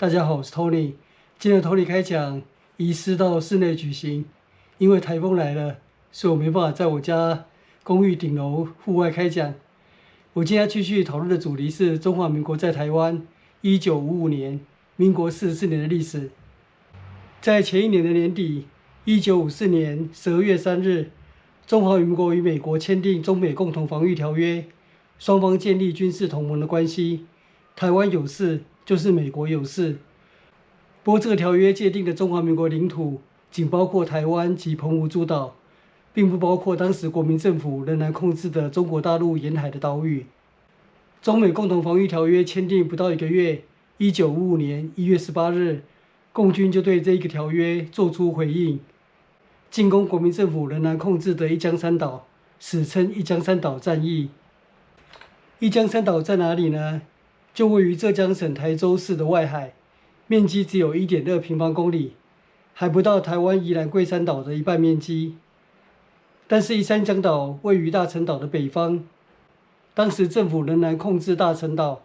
大家好，我是 Tony。今天的 Tony 开讲移师到室内举行，因为台风来了，所以我没办法在我家公寓顶楼户外开讲。我今天要继续讨论的主题是中华民国在台湾1955年、民国44年的历史。在前一年的年底，1954年12月3日，中华民国与美国签订中美共同防御条约，双方建立军事同盟的关系。台湾有事，就是美国有事。不过，这个条约界定的中华民国领土仅包括台湾及澎湖诸岛，并不包括当时国民政府仍然控制的中国大陆沿海的岛屿。中美共同防御条约签订不到1个月，1955年1月18日，共军就对这一个条约做出回应，进攻国民政府仍然控制的一江山岛，史称一江山岛战役。一江山岛在哪里呢？就位于浙江省台州市的外海，面积只有 1.2 平方公里，还不到台湾宜兰桂山岛的一半面积。但是一山江岛位于大陈岛的北方，当时政府仍然控制大陈岛，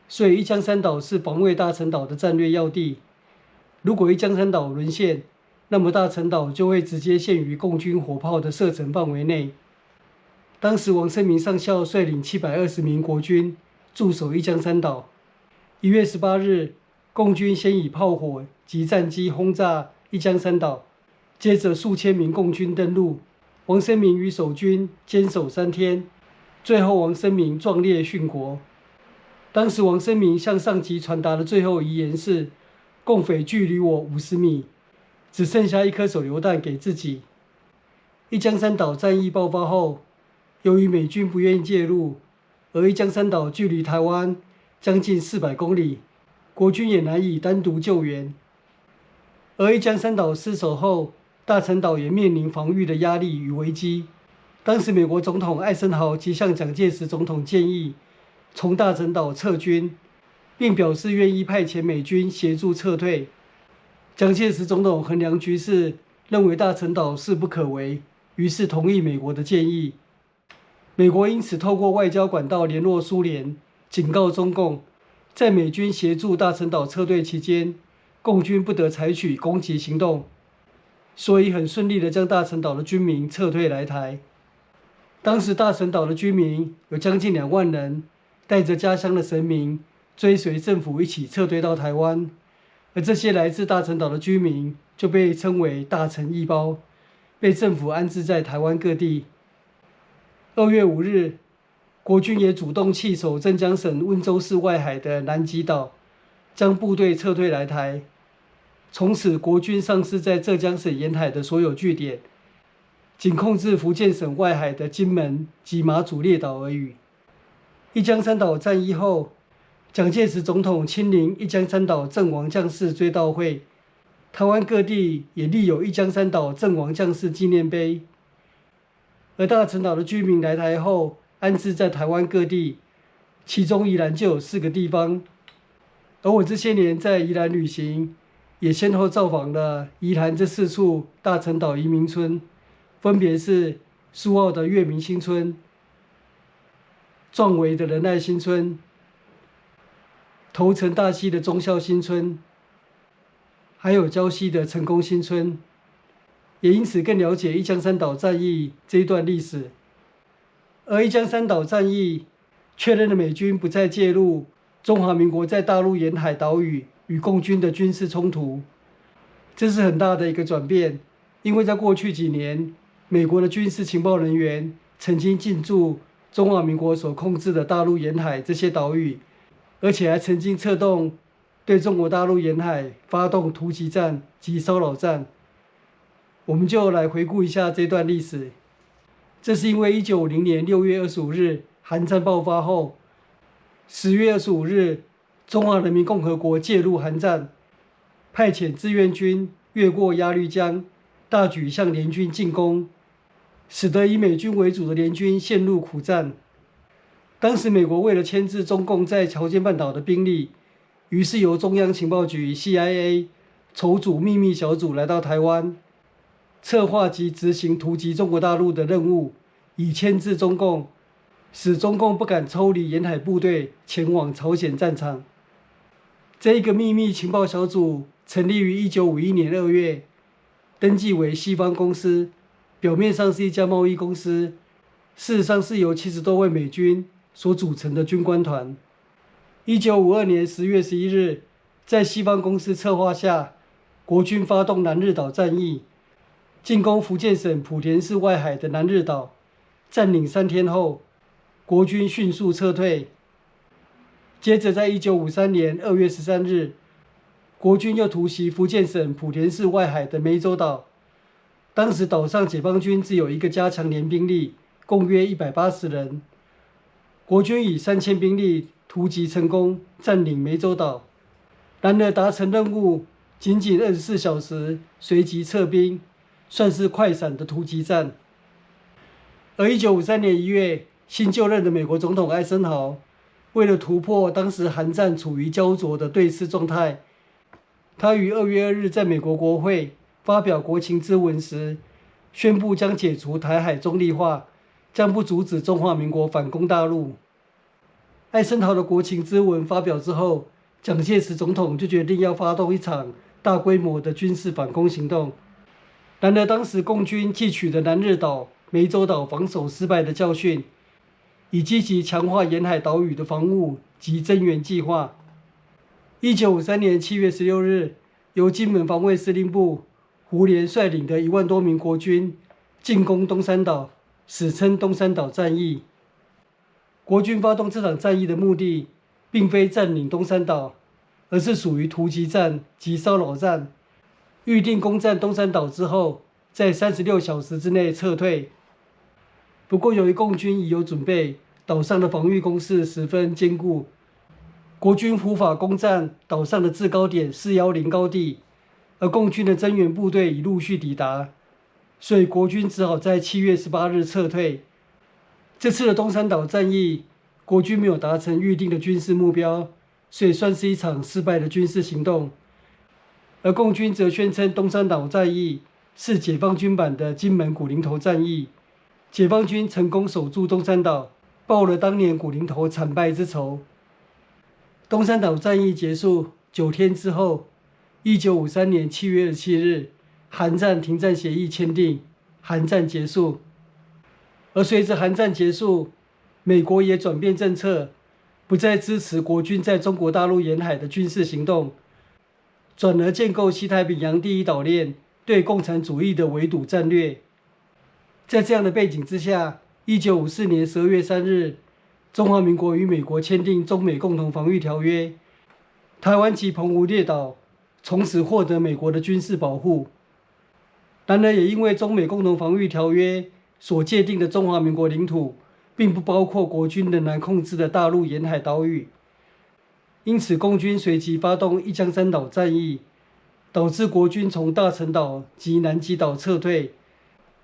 所以一江山岛是防卫大陈岛的战略要地。如果一江山岛沦陷，那么大陈岛就会直接陷于共军火炮的射程范围内。当时王生明上校率领720名国军驻守一江山岛。1月18日，共军先以炮火及战机轰炸一江山岛，接着数千名共军登陆。王生明与守军坚守3天，最后王生明壮烈殉国。当时王生明向上级传达的最后遗言是：共匪距离我50米，只剩下1颗手榴弹给自己。一江山岛战役爆发后，由于美军不愿意介入，而一江山岛距离台湾将近400公里，国军也难以单独救援。而一江山岛失守后，大陈岛也面临防御的压力与危机。当时美国总统艾森豪即向蒋介石总统建议从大陈岛撤军，并表示愿意派遣美军协助撤退。蒋介石总统衡量局势，认为大陈岛势不可为，于是同意美国的建议。美国因此透过外交管道联络苏联，警告中共，在美军协助大陈岛撤退期间，共军不得采取攻击行动，所以很顺利地将大陈岛的军民撤退来台。当时大陈岛的居民有将近2万人，带着家乡的神明，追随政府一起撤退到台湾。而这些来自大陈岛的居民就被称为大陈义胞，被政府安置在台湾各地。2月5日，国军也主动弃守镇江省温州市外海的南极岛，将部队撤退来台。从此，国军丧失在浙江省沿海的所有据点，仅控制福建省外海的金门及马祖列岛而已。一江山岛战役后，蒋介石总统亲临一江山岛阵亡将士追悼会，台湾各地也立有一江山岛阵亡将士纪念碑。而大陈岛的居民来台后，安置在台湾各地，其中宜兰就有4个地方。而我这些年在宜兰旅行，也先后造访了宜兰这4处大陈岛移民村，分别是苏澳的月明新村、壮围的仁爱新村、头城大溪的忠孝新村，还有礁溪的成功新村。也因此更了解一江山岛战役这一段历史。而一江山岛战役确认了美军不再介入中华民国在大陆沿海岛屿与共军的军事冲突，这是很大的一个转变。因为在过去几年，美国的军事情报人员曾经进驻中华民国所控制的大陆沿海这些岛屿，而且还曾经策动对中国大陆沿海发动突击战及骚扰战。我们就来回顾一下这段历史。这是因为1950年6月25日韩战爆发后，10月25日中华人民共和国介入韩战，派遣志愿军越过鸭绿江，大举向联军进攻，使得以美军为主的联军陷入苦战。当时美国为了牵制中共在朝鲜半岛的兵力，于是由中央情报局 CIA 筹组秘密小组来到台湾，策划及执行突击中国大陆的任务，以牵制中共，使中共不敢抽离沿海部队前往朝鲜战场。这一个秘密情报小组成立于1951年2月，登记为西方公司，表面上是一家贸易公司，事实上是由70多位美军所组成的军官团。1952年10月11日，在西方公司策划下，国军发动南日岛战役，进攻福建省莆田市外海的南日岛，占领3天后，国军迅速撤退。接着在1953年2月13日，国军又突袭福建省莆田市外海的湄洲岛。当时岛上解放军只有一个加强连兵力，共约180人。国军以3000兵力突击成功，占领湄洲岛。然而达成任务仅24小时，随即撤兵，算是快闪的突击战。而1953年1月，新就任的美国总统艾森豪为了突破当时韩战处于焦灼的对峙状态，他于2月2日在美国国会发表国情咨文时，宣布将解除台海中立化，将不阻止中华民国反攻大陆。艾森豪的国情咨文发表之后，蒋介石总统就决定要发动一场大规模的军事反攻行动。然而当时共军汲取了南日岛、湄洲岛防守失败的教训，以积极强化沿海岛屿的防务及增援计划。1953年7月16日，由金门防卫司令部胡琏率领的1万多名国军进攻东山岛，史称东山岛战役。国军发动这场战役的目的，并非占领东山岛，而是属于突击战及骚扰战。预定攻占东山岛之后，在36小时之内撤退。不过，由于共军已有准备，岛上的防御工事十分坚固，国军无法攻占岛上的制高点410高地，而共军的增援部队已陆续抵达，所以国军只好在7月18日撤退。这次的东山岛战役，国军没有达成预定的军事目标，所以算是一场失败的军事行动。而共军则宣称东山岛战役是解放军版的金门古林头战役，解放军成功守住东山岛，报了当年古林头惨败之仇。东山岛战役结束9天之后，1953年7月27日，韩战停战协议签订，韩战结束。而随着韩战结束，美国也转变政策，不再支持国军在中国大陆沿海的军事行动，转而建构西太平洋第一岛链对共产主义的围堵战略。在这样的背景之下，1954年12月3日，中华民国与美国签订中美共同防御条约，台湾及澎湖列岛从此获得美国的军事保护。然而，也因为中美共同防御条约所界定的中华民国领土，并不包括国军仍然控制的大陆沿海岛屿，因此共军随即发动一江山岛战役，导致国军从大陈岛及南极岛撤退，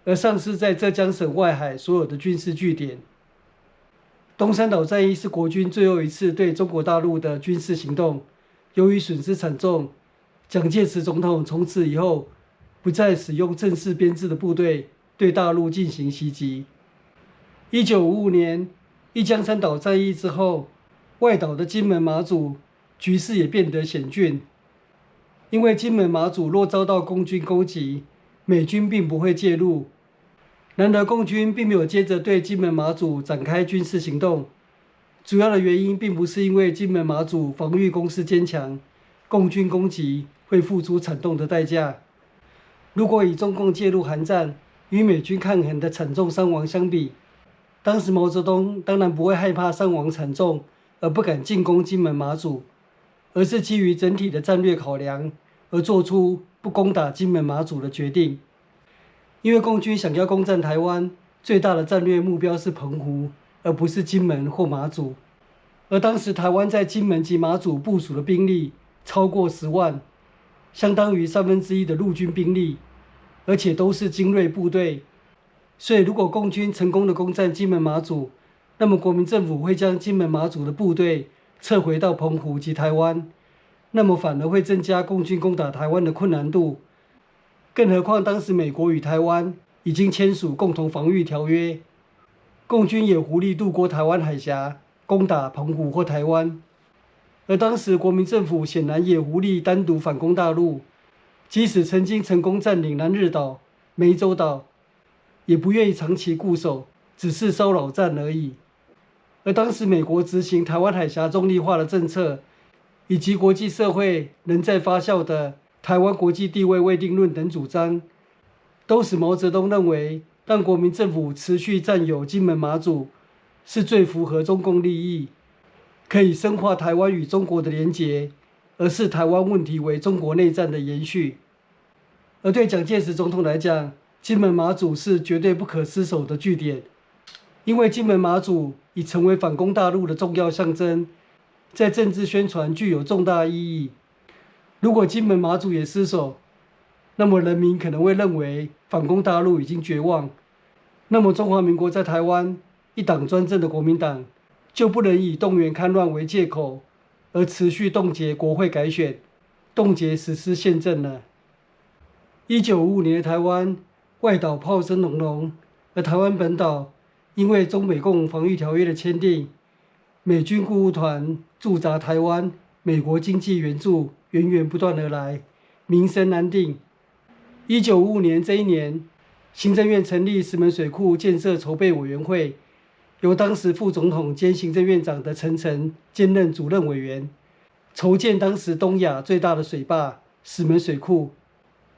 而丧失在浙江省外海所有的军事据点。东山岛战役是国军最后一次对中国大陆的军事行动，由于损失惨重，蒋介石总统从此以后不再使用正式编制的部队对大陆进行袭击。1955年一江山岛战役之后，外岛的金门、马祖局势也变得险峻，因为金门、马祖若遭到共军攻击，美军并不会介入。然而，共军并没有接着对金门、马祖展开军事行动，主要的原因并不是因为金门、马祖防御工事坚强，共军攻击会付出惨痛的代价。如果以中共介入韩战与美军抗衡的惨重伤亡相比，当时毛泽东当然不会害怕伤亡惨重而不敢进攻金门、马祖，而是基于整体的战略考量而做出不攻打金门、马祖的决定。因为共军想要攻占台湾，最大的战略目标是澎湖，而不是金门或马祖。而当时台湾在金门及马祖部署的兵力超过10万，相当于1/3的陆军兵力，而且都是精锐部队。所以如果共军成功的攻占金门、马祖，那么国民政府会将金门、马祖的部队撤回到澎湖及台湾，那么反而会增加共军攻打台湾的困难度。更何况当时美国与台湾已经签署共同防御条约，共军也无力渡过台湾海峡攻打澎湖或台湾。而当时国民政府显然也无力单独反攻大陆，即使曾经成功占领南日岛、湄洲岛，也不愿意长期固守，只是骚扰战而已。而当时美国执行台湾海峡中立化的政策，以及国际社会仍在发酵的台湾国际地位未定论等主张，都使毛泽东认为让国民政府持续占有金门马祖是最符合中共利益，可以深化台湾与中国的连结，而视台湾问题为中国内战的延续。而对蒋介石总统来讲，金门马祖是绝对不可失守的据点，因为金门马祖已成为反攻大陆的重要象征，在政治宣传具有重大意义。如果金门马祖也失守，那么人民可能会认为反攻大陆已经绝望，那么中华民国在台湾一党专政的国民党就不能以动员戡乱为借口，而持续冻结国会改选，冻结实施宪政了。1955年的台湾外岛炮声隆隆，而台湾本岛因为中美共防御条约的签订，美军顾问团驻扎台湾，美国经济援助源源不断而来，民生难定。1955年这一年，行政院成立石门水库建设筹备委员会，由当时副总统兼行政院长的陈诚兼任主任委员，筹建当时东亚最大的水坝石门水库。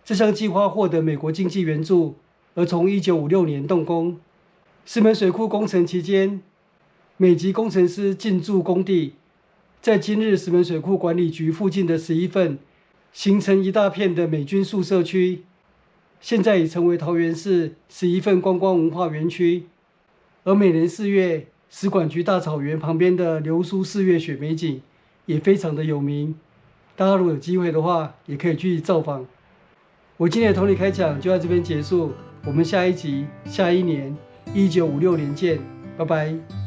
这项计划获得美国经济援助，而从1956年动工。石门水库工程期间，美籍工程师进驻工地，在今日石门水库管理局附近的11份，形成一大片的美军宿舍区，现在已成为桃园市11份观光文化园区。而每年4月，使馆区大草原旁边的流苏4月雪美景也非常的有名，大家如果有机会的话，也可以去造访。我今天的同理开讲就在这边结束，我们下一集、下一年1956年见，拜拜。